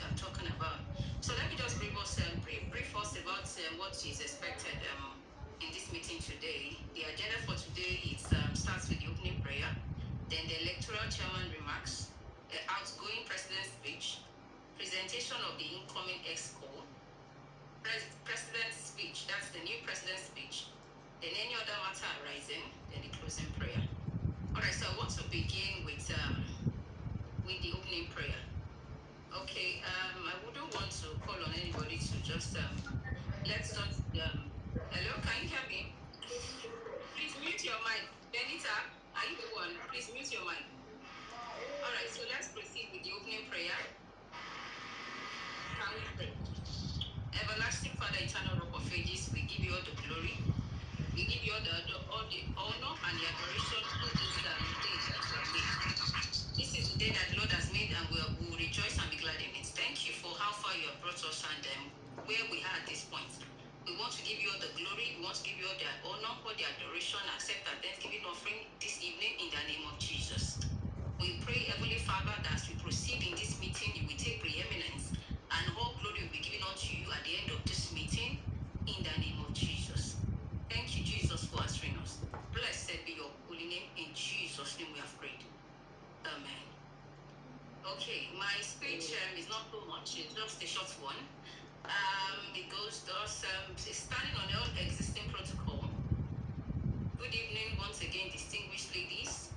I'm talking about. So let me just brief us about what is expected in this meeting today. The agenda for today starts with the opening prayer, then the electoral chairman remarks, the outgoing president's speech, presentation of the incoming exco, president's speech, that's the new president's speech, then any other matter arising, then the closing prayer. All right, so I want to begin with the opening prayer. Okay, I wouldn't want to call on anybody to just let's just hello, can you hear me? Please mute your mic. Benita, are you the one? Please mute your mic. All right, so let's proceed with the opening prayer. Can we pray? Everlasting Father, eternal rock of ages, we give you all the glory. We give you all the honor and the adoration for this day that you have made. This is the day that the Lord has made, and we will rejoice and be glad in it. Thank you for how far you have brought us and where we are at this point. We want to give you all the glory. We want to give you all the honor, all the adoration, accept our thanksgiving offering this evening in the name of Jesus. We pray, Heavenly Father, that as we proceed in this meeting, you will take preeminence and all glory will be given unto you at the end of this meeting in the name of Jesus. Thank you, Jesus, for answering us. Blessed be your holy name. In Jesus' name we have prayed. Amen. Okay, my speech is not too much. It's just a short one. It goes thus, standing on all existing protocol. Good evening once again, distinguished ladies.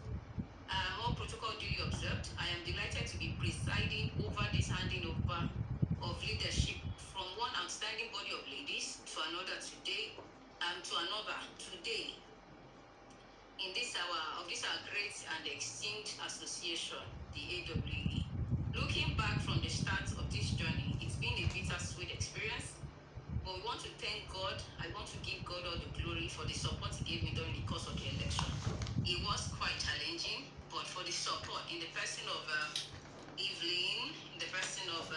All protocol duly observed. I am delighted to be presiding over this handing over of leadership from one outstanding body of ladies to another today, in this our great and extinct association, the AWE. Looking back from the start of this journey, it's been a bittersweet experience, but we want to thank God. I want to give God all the glory for the support He gave me during the course of the election. It was quite challenging, but for the support in the person of Evelyn, in the person of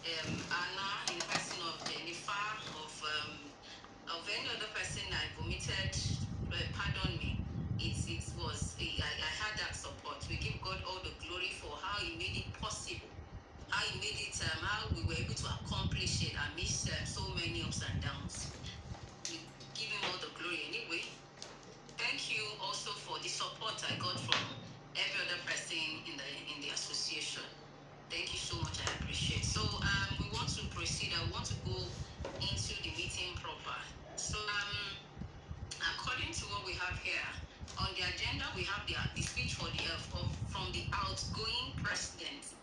Anna, in the person of Jennifer, of any other person I vomited, pardon me. I had that support. We give God all the glory for how He made it possible, how He made it, how we were able to accomplish it amidst so many ups and downs. We give Him all the glory anyway. Thank you also for the support I got from every other person in the association. Thank you so much. I appreciate. So we want to proceed. I want to go into the meeting proper. So according to what we have here on the agenda, we have the speech from the outgoing president.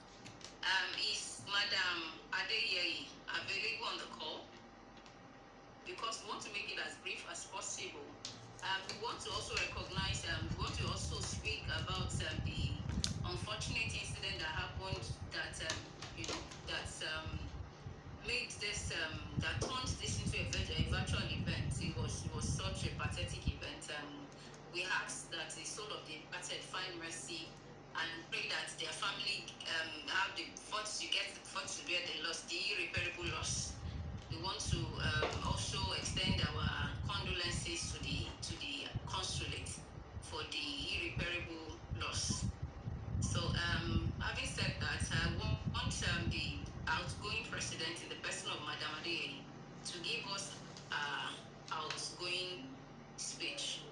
Is Madam Adeyeye available on the call? Because we want to make it as brief as possible. We want to also recognize, we want to also speak about the unfortunate incident that happened that made this, that turned this into a virtual event. It was such a pathetic event. We ask that the soul of the departed find mercy and pray that their family have the funds to bear the loss, the irreparable loss. We want to also extend our condolences to the consulate for the irreparable loss. So having said that, I want the outgoing president in the person of Madam Adeyeye to give us outgoing speech.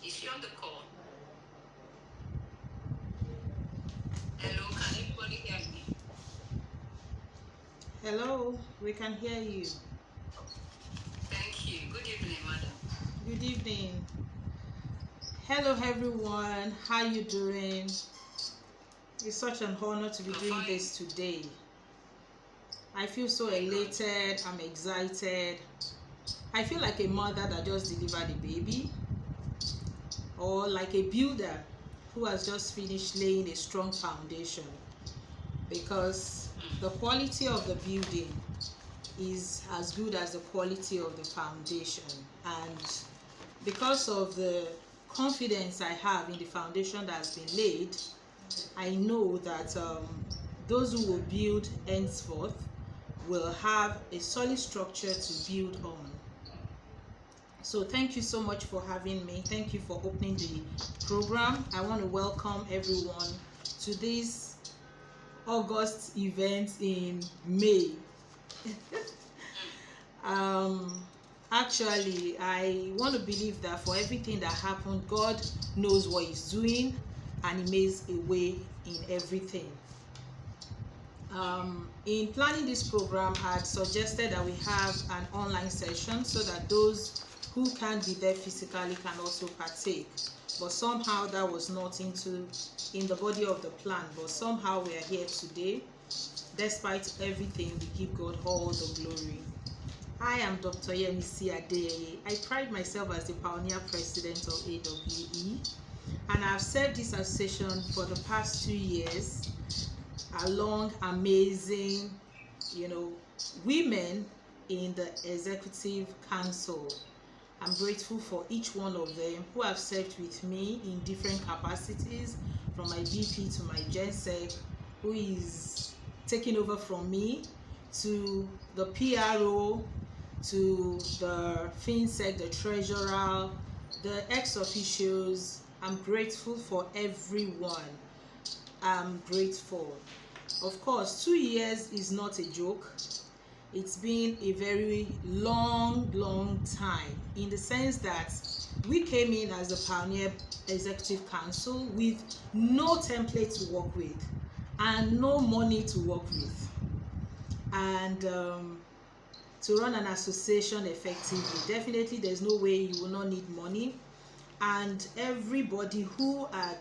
Is she on the call? Hello, can everybody hear me? Hello, we can hear you. Thank you. Good evening, madam. Good evening. Hello everyone, how you doing? It's such an honor to be doing this today. I feel so elated, I'm excited. I feel like a mother that just delivered a baby, or like a builder who has just finished laying a strong foundation, because the quality of the building is as good as the quality of the foundation. And because of the confidence I have in the foundation that has been laid, I know that those who will build henceforth will have a solid structure to build on. So thank you so much for having me. Thank you for opening the program. I want to welcome everyone to this August event in May. Actually, I want to believe that for everything that happened, God knows what He's doing, and He makes a way in everything. In planning this program, I had suggested that we have an online session so that those who can't be there physically can also partake. But somehow that was not in the body of the plan. But somehow we are here today. Despite everything, we give God all the glory. I am Dr. Yemisi Adeyeye. I pride myself as the pioneer president of AWE, and I've served this association for the past 2 years along amazing, women in the executive council. I'm grateful for each one of them who have served with me in different capacities, from my VP to my GenSec, who is taking over from me, to the PRO, to the FinSec, the treasurer, the ex-officials. I'm grateful for everyone. I'm grateful. Of course, 2 years is not a joke. It's been a very long time, in the sense that we came in as a pioneer executive council with no template to work with and no money to work with. And to run an association effectively, definitely there's no way you will not need money. And everybody who had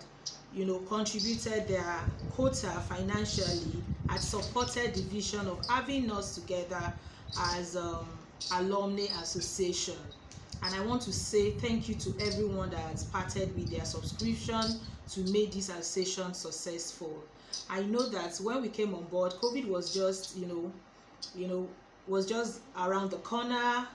contributed their quota financially had supported the vision of having us together as alumni association. And I want to say thank you to everyone that has parted with their subscription to make this association successful. I know that when we came on board, COVID was just was just around the corner.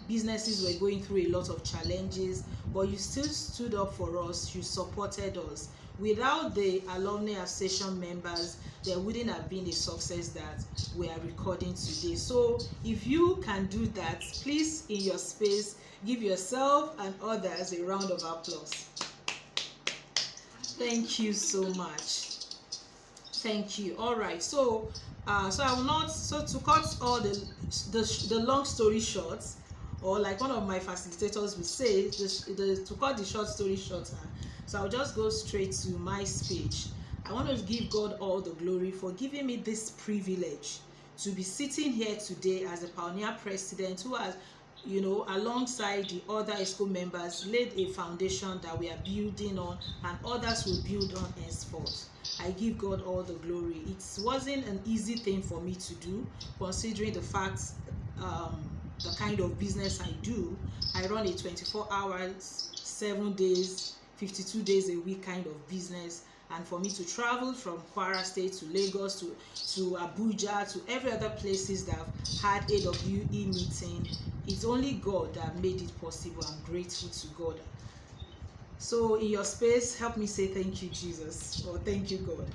Businesses were going through a lot of challenges, but you still stood up for us. You supported us. Without the alumni association members, there wouldn't have been the success that we are recording today. So if you can do that, please, in your space, give yourself and others a round of applause. Thank you so much. Thank you. All right. So I will not. So to cut all the long story short, or like one of my facilitators would say, to cut the short story shorter. So I'll just go straight to my speech. I want to give God all the glory for giving me this privilege to be sitting here today as a pioneer president who has, alongside the other ESCO members, laid a foundation that we are building on, and others will build on henceforth. I give God all the glory. It wasn't an easy thing for me to do, considering the fact the kind of business I do. I run a 24 hours, 7 days, 52 days a week kind of business, and for me to travel from Kwara State to Lagos to Abuja to every other places that have had AWE meeting, it's only God that made it possible. I'm grateful to God. So in your space, help me say thank you, Jesus, or thank you, God.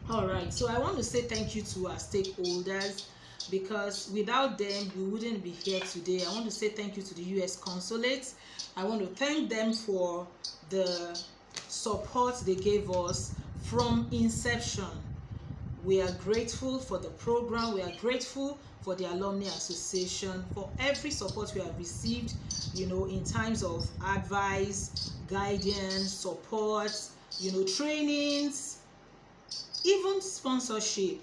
All right, so I want to say thank you to our stakeholders, because without them we wouldn't be here today. I want to say thank you to the US consulate. I want to thank them for the support they gave us from inception. We are grateful for the program. We are grateful for the Alumni Association, for every support we have received, in times of advice, guidance, support, trainings, even sponsorship.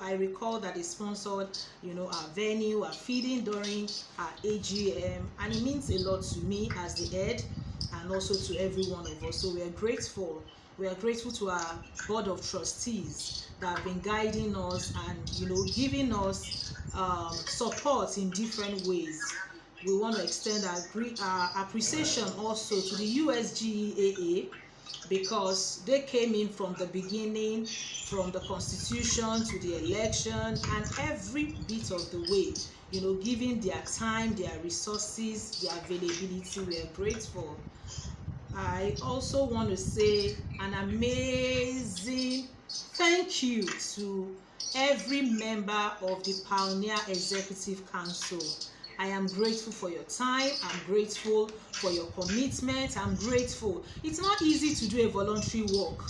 I recall that they sponsored, our venue, our feeding during our AGM, and it means a lot to me as the head, and also to every one of us. So we are grateful. We are grateful to our board of trustees that have been guiding us and giving us support in different ways. We want to extend our appreciation also to the USGEAA, because they came in from the beginning, from the constitution to the election, and every bit of the way, giving their time, their resources, their availability. We are grateful. I also want to say an amazing thank you to every member of the Pioneer Executive Council. I am grateful for your time. I'm grateful for your commitment. I'm grateful. It's not easy to do a voluntary work.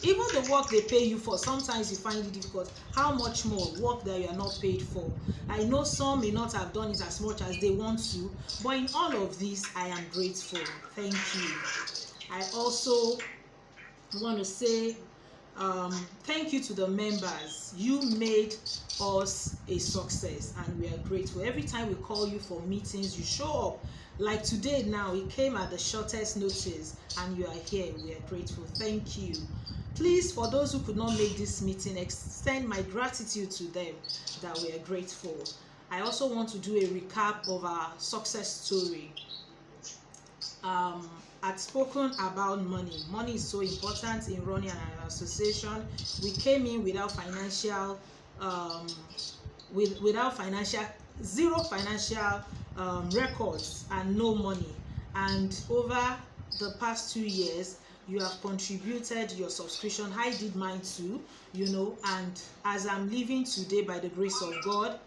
Even the work they pay you for, sometimes you find it difficult. How much more work that you are not paid for? I know some may not have done it as much as they want to, but in all of this, I am grateful. Thank you. I also want to say thank you to the members. You made us a success, and we are grateful. Every time we call you for meetings, you show up. Like today now, it came at the shortest notice, and you are here. We are grateful. Thank you. Please, for those who could not make this meeting, extend my gratitude to them, that we are grateful. I also want to do a recap of our success story. I'd spoken about money. Money is so important in running an association. We came in without financial, zero financial records and no money. And over the past 2 years, you have contributed your subscription. I did mine too, and as I'm living today, by the grace of God,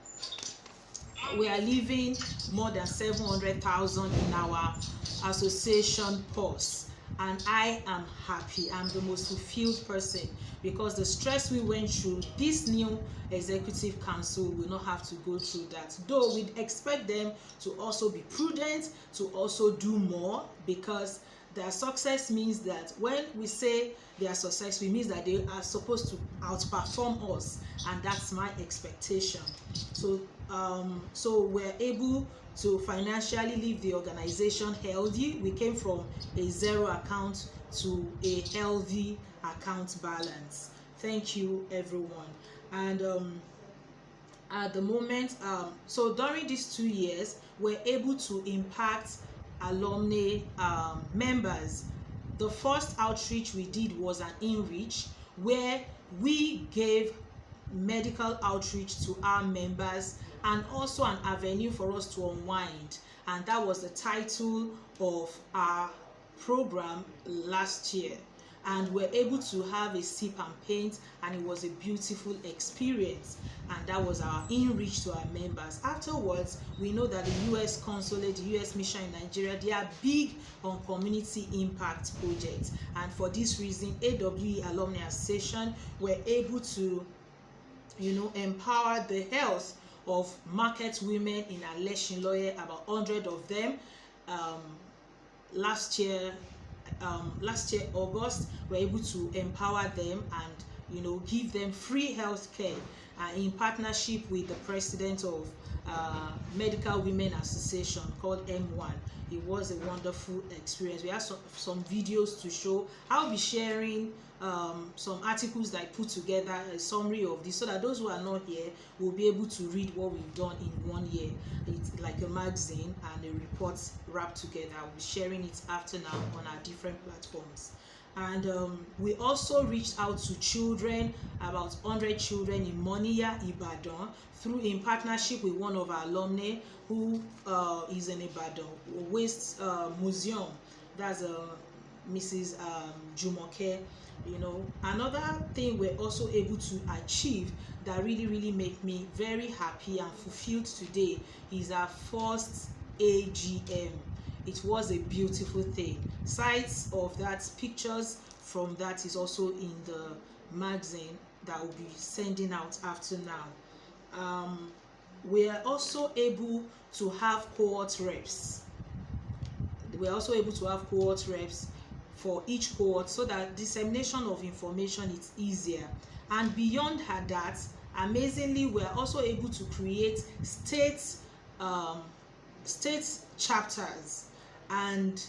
we are leaving more than 700,000 in our association purse, and I am happy. I'm the most fulfilled person, because the stress we went through, this new executive council will not have to go through that, though we'd expect them to also be prudent, to also do more, because their success means that when we say they are successful, it means that they are supposed to outperform us, and that's my expectation. So we're able to financially leave the organization healthy. We came from a zero account to a healthy account balance. Thank you, everyone. And at the moment, so during these 2 years, we're able to impact alumni members. The first outreach we did was an in-reach, where we gave medical outreach to our members, and also an avenue for us to unwind, and that was the title of our program last year. And we're able to have a sip and paint, and it was a beautiful experience, and that was our in-reach to our members. Afterwards, we know that the US consulate, the US mission in Nigeria, they are big on community impact projects, and for this reason, AWE Alumni Association were able to empower the health of market women in Aleshinloye, about 100 of them. Last year August, we're able to empower them and give them free health care in partnership with the president of Medical Women Association, called M1. It was a wonderful experience. We have some videos to show. I'll be sharing some articles that I put together, a summary of this, so that those who are not here will be able to read what we've done in 1 year. It's like a magazine and a report wrapped together. I'll be sharing it after now on our different platforms. And we also reached out to children, about 100 children in Moniya, Ibadan, in partnership with one of our alumni who is in Ibadan, Waste Museum. That's Mrs. Jumoke. Another thing we're also able to achieve that really make me very happy and fulfilled today is our first AGM. It was a beautiful thing. Sites of that, pictures from that is also in the magazine that will be sending out after now. We are also able to have cohort reps. We are also able to have cohort reps for each cohort, so that dissemination of information is easier. And beyond that, amazingly, we are also able to create state chapters, and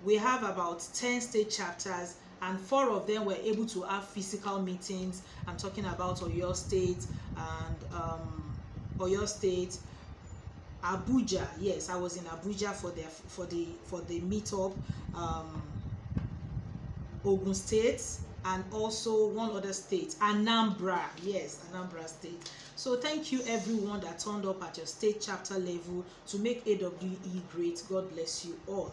we have about 10 state chapters, and 4 of them were able to have physical meetings. I'm talking about Oyo State and Abuja. Yes, I was in Abuja for the meetup. Ogun State, and also one other state, Anambra. Yes, Anambra State. So thank you everyone that turned up at your state chapter level to make AWE great. God bless you all.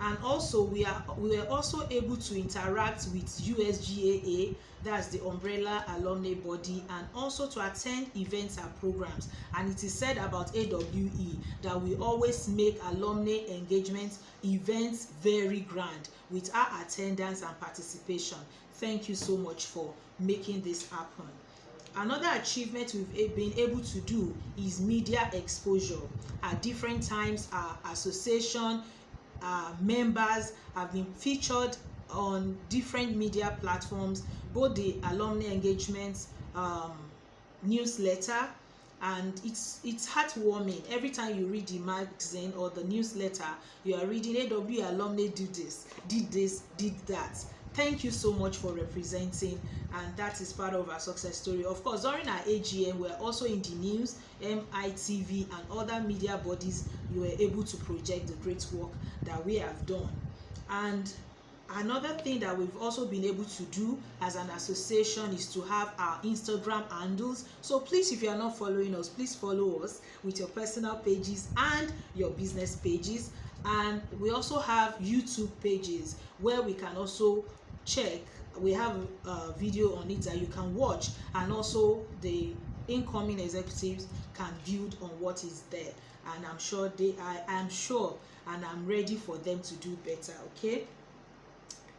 And also we were also able to interact with USGAA, that's the umbrella alumni body, and also to attend events and programs. And it is said about AWE that we always make alumni engagement events very grand with our attendance and participation. Thank you so much for making this happen. Another achievement we've been able to do is media exposure. At different times, our association members have been featured on different media platforms, both the alumni engagements newsletter, and it's heartwarming. Every time you read the magazine or the newsletter, you are reading AW alumni did this, did that. Thank you so much for representing, and that is part of our success story. Of course, during our AGM, we're also in the news, MITV, and other media bodies. You were able to project the great work that we have done. And another thing that we've also been able to do as an association is to have our Instagram handles. So please, if you are not following us, please follow us with your personal pages and your business pages. And we also have YouTube pages where we can also check. We have a video on it that you can watch, and also the incoming executives can build on what is there. And I'm sure and I'm ready for them to do better. Okay.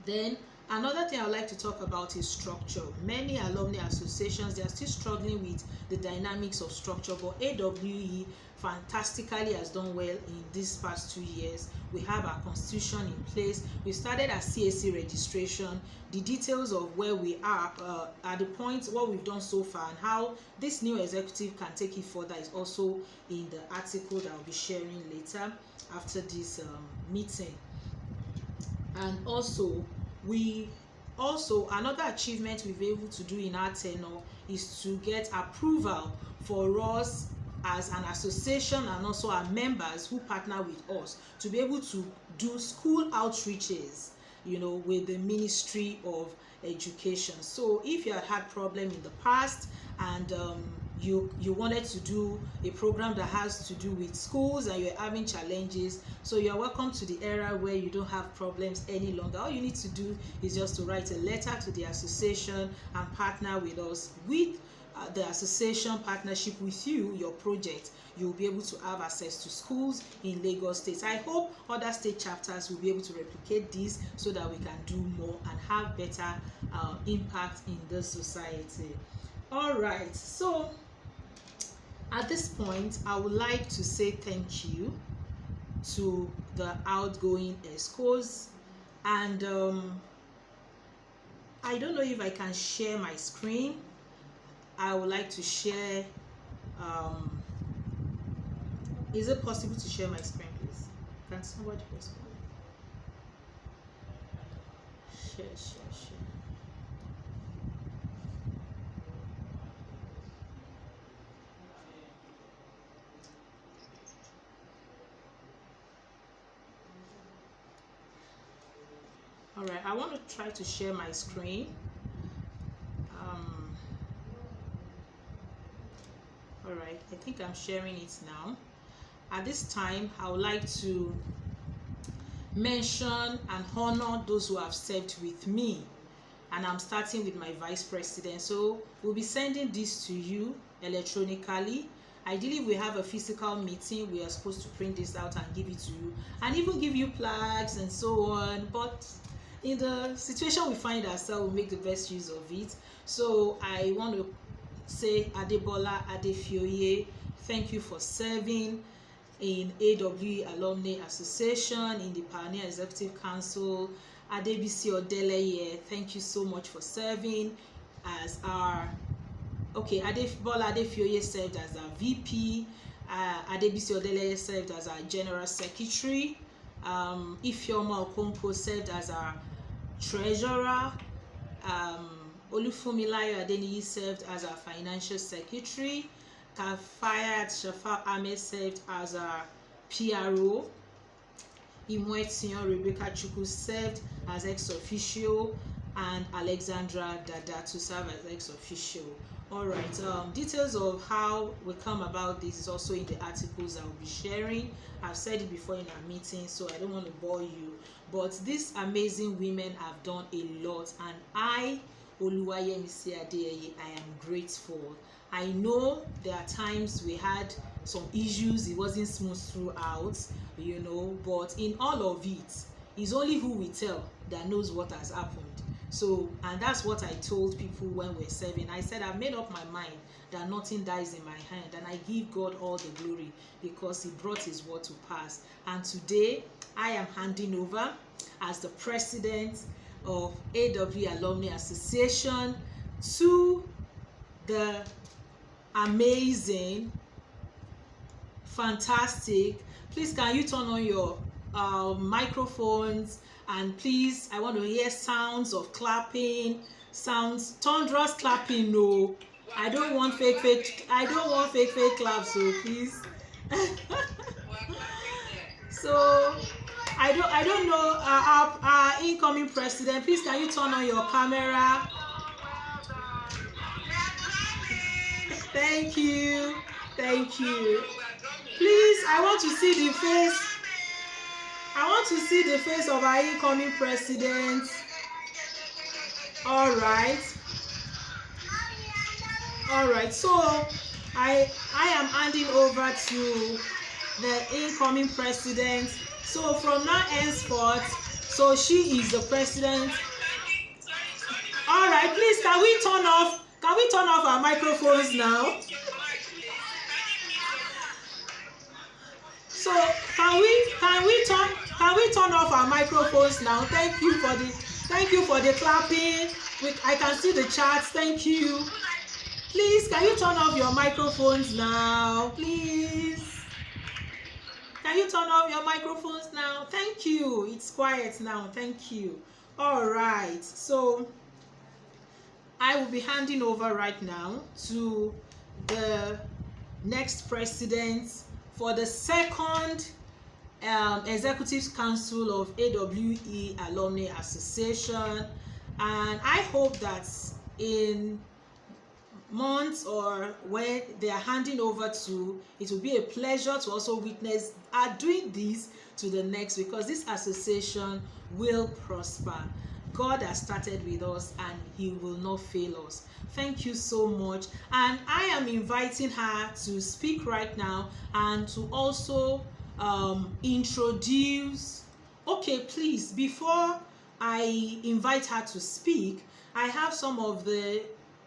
Then another thing I'd like to talk about is structure. Many alumni associations, they are still struggling with the dynamics of structure, but AWE fantastically has done well in these past 2 years. We have our constitution in place. We started our CAC registration. The details of where we are at the point, what we've done so far, and how this new executive can take it further is also in the article that I'll be sharing later after this meeting. And also another achievement we've been able to do in our tenure is to get approval for us as an association, and also our members who partner with us, to be able to do school outreaches, with the Ministry of Education. So if you had problem in the past, and you wanted to do a program that has to do with schools, and you're having challenges, so you're welcome to the era where you don't have problems any longer. All you need to do is just to write a letter to the association and partner with us. With the association partnership with you, your project, you'll be able to have access to schools in Lagos State. I hope other state chapters will be able to replicate this, so that we can do more and have better impact in the society. All right, so at this point, I would like to say thank you to the outgoing ESCOs, and I don't know if I can share my screen. I would like to share. Is it possible to share my screen, please? Can somebody respond? Share. All right, I want to try to share my screen. All right, I think I'm sharing it now. At this time, I would like to mention and honor those who have served with me, and I'm starting with my vice president. So we'll be sending this to you electronically. Ideally, we have a physical meeting. We are supposed to print this out and give it to you, and even give you plaques and so on. But in the situation we find ourselves, we'll make the best use of it. So I want to say Adebola Adefioye, thank you for serving in AWE Alumni Association, in the Pioneer Executive Council. Adeyeye, thank you so much for serving as our Adebola Adefioye served as our VP. Adeyeye served as our General Secretary. Ifeoma Okonkwo served as our Treasurer. Olufunmilayo Adeniyi served as our Financial Secretary. Kafayat Shafar Ahmed served as our PRO. Imwetian Rebecca Chukwu served as ex-officio, and Alexandra Dada to serve as ex-officio. All right, details of how we come about this is also in the articles I will be sharing. I've said it before in our meeting, so I don't want to bore you, but these amazing women have done a lot, and I, Yemisi Adeyeye, I am grateful. I know there are times we had some issues, it wasn't smooth throughout, but in all of it, it's only who we tell that knows what has happened. So, and that's what I told people when we're serving. I said, I've made up my mind that nothing dies in my hand, and I give God all the glory because he brought his word to pass. And today I am handing over as the president of AWE Alumni Association to the amazing, fantastic, please can you turn on your microphones, and please I want to hear sounds of clapping, sounds, thunderous clapping. No, I don't want fake claps, so please. So I don't know our incoming president, please can you turn on your camera? Thank you. Please, I want to see the face of our incoming president. All right, so I am handing over to the incoming president. So from now henceforth, so she is the president. All right, please can we turn off our microphones now? So can we turn off our microphones now? Thank you for the clapping. I can see the charts. Thank you. Please, can you turn off your microphones now? Please. Can you turn off your microphones now? Thank you. It's quiet now. Thank you. All right. So I will be handing over right now to the next president for the second Executive Council of AWE Alumni Association, and I hope that in months or when they are handing over to, it will be a pleasure to also witness doing this to the next, because this association will prosper. God has started with us and he will not fail us. Thank you so much, and I am inviting her to speak right now and to also introduce. Okay, please, before I invite her to speak, I have some of the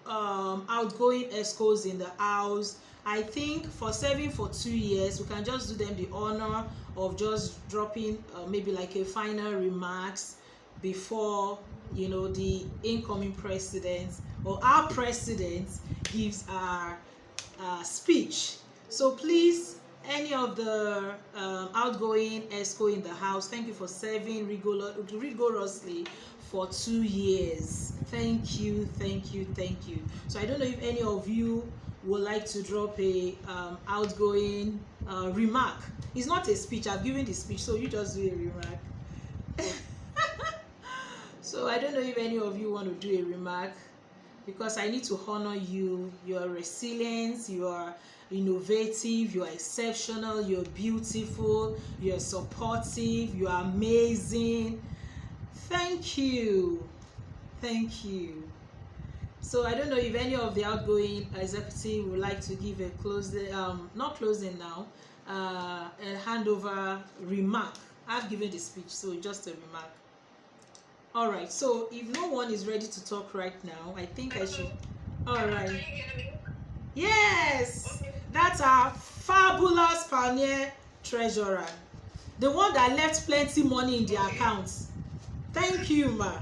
outgoing ESCOs in the house. I think for serving for 2 years, we can just do them the honor of just dropping maybe like a final remarks before the incoming president or our president gives our speech. So please, any of the outgoing ESCO in the house, thank you for serving rigorously for 2 years. Thank you. So I don't know if any of you would like to drop a outgoing remark. It's not a speech, I've given the speech, so you just do a remark. So I don't know if any of you want to do a remark, because I need to honor you. You are resilient, you are innovative, you are exceptional, you're beautiful, you're supportive, you are amazing. Thank you. So I don't know if any of the outgoing executive would like to give a not closing now, a handover remark. I've given the speech, so just a remark. All right, so if no one is ready to talk right now, I think I should. All right. Can you hear me? Yes, Okay. that's our fabulous pioneer treasurer, the one that left plenty money in the accounts. Thank you, ma.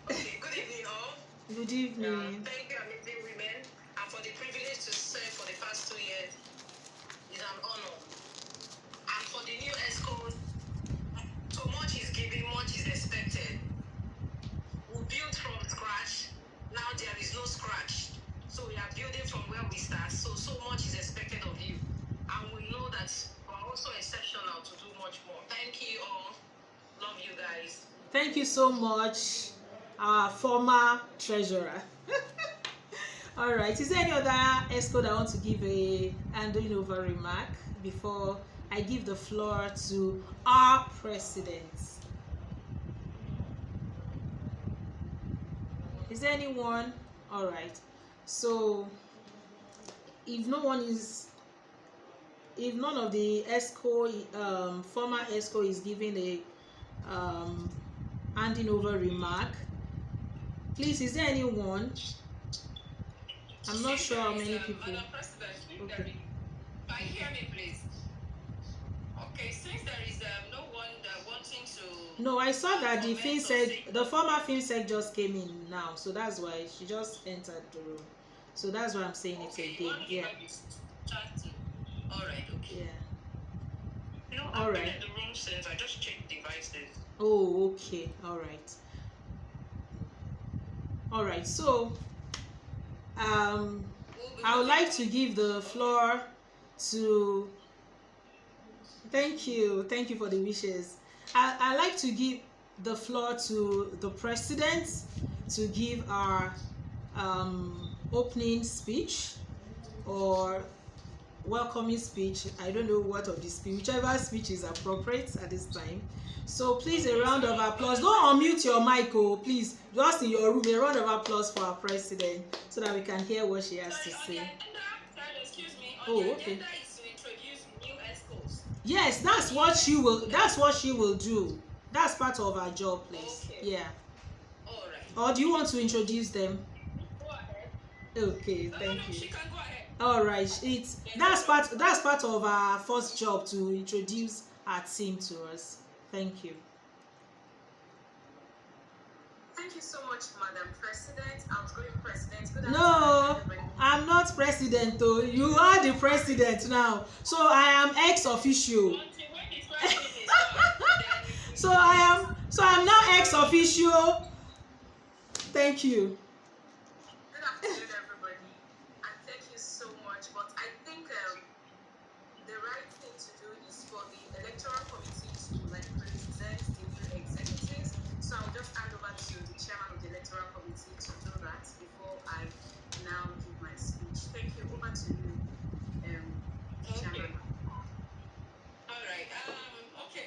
Okay, good evening all. Good evening. Thank you, amazing women, and for the privilege to serve for the past 2 years. It's an honor. And for the new ESCOs, so much is given, much is expected. We built from scratch. Now there is no scratch. So we are building from where we start. So much is expected of you. And we know that we're also exceptional to do much more. Thank you all. Love you guys. Thank you so much, our former treasurer. All right, is there any other ESCO that want to give a handing over remark before I give the floor to our president? Is there anyone? All right, so if none of the ESCO former ESCO is giving a handing over remark, Please, is there anyone? I'm not Since sure there how is, many people. Madam President, since there Okay. is, can you hear me, please? Okay, since there is no one wanting to No, I saw that the comment or FinSec, say the former FinSec just came in now, so that's why she just entered the room. So that's why I'm saying it okay, you again. want to Yeah, have this chat to? All right, okay. yeah. No, All I've been right. in the room since I just checked devices. Oh, okay. All right. All right. So, um, I would like to give the floor to. Thank you for the wishes. I like to give the floor to the president to give our opening speech or welcoming speech. I don't know what of the speech, whichever speech is appropriate at this time. So please, a round of applause. Don't unmute your mic, oh, please. Just in your room, a round of applause for our president so that we can hear what she has to say. Excuse me. Oh, The okay. agenda is to introduce new escorts. Yes, that's what she will. That's what she will do. That's part of her job, please. Okay. Yeah. All right. Or do you want to introduce them? Go ahead. Okay, No, thank you. she can go ahead. All right, that's part of our first job to introduce our team to us. Thank you. Thank you so much, Madam President, outgoing President. Good No, afternoon, everybody. I'm not president though. You are the president now. So I am ex officio. So I'm now ex officio. Thank you. Good afternoon, everybody, and thank you so much. But I think the right thing to do is for the electoral committee to present the new executives. So I'll just hand over to the chairman of the electoral committee to do that before I now give my speech. Thank you. Over to you, chairman. All right. Okay.